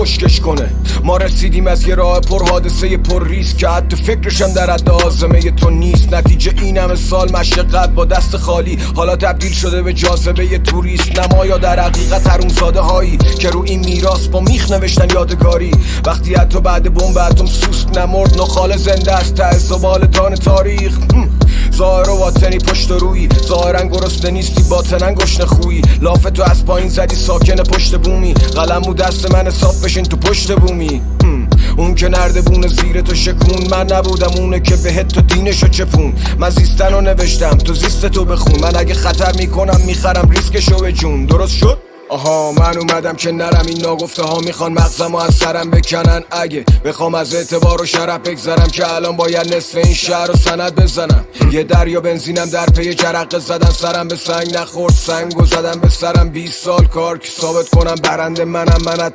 خشکش کنه. ما رسیدیم از یه راه پر حادثه پر ریسک که حتی فکرشم در حد آزمه تو نیست. نتیجه این همه سال مشقت با دست خالی حالا تبدیل شده به جاذبه یه توریست نما، یا در حقیقت حرومزاده هایی که رو این میراث با میخ نوشتن یادگاری. وقتی حتی بعد بمب اتم سوسک نمرد نخال زنده است ته زبالدان تاریخ. ظاهر و باطنی پشت و روی، ظاهرا گرسنه نیستی باطنا گشنه خویی. لاف تو از پایین زدی ساکن پشت بومی، قلمو دست من صاف بشین تو پشت بومی. اون که نردبون زیر تو شکون، من نبودم اونه که بهت تو دینشو چپون. من زیستن رو نوشتم تو زیست تو بخون، من اگه خطر میکنم میخرم ریسکشو به جون. درست شد؟ آها من اومدم که نرم، این ناگفته ها میخوان مغزمو از سرم بکنن. اگه بخوام از اعتبار و شرف بگذرم که الان باید نصف این شهر رو سند بزنم. یه دریا بنزینم در پی جرقه زدن، سرم به سنگ نخورد سنگو زدم به سرم. 20 سال کار که ثابت کنم برنده منم. من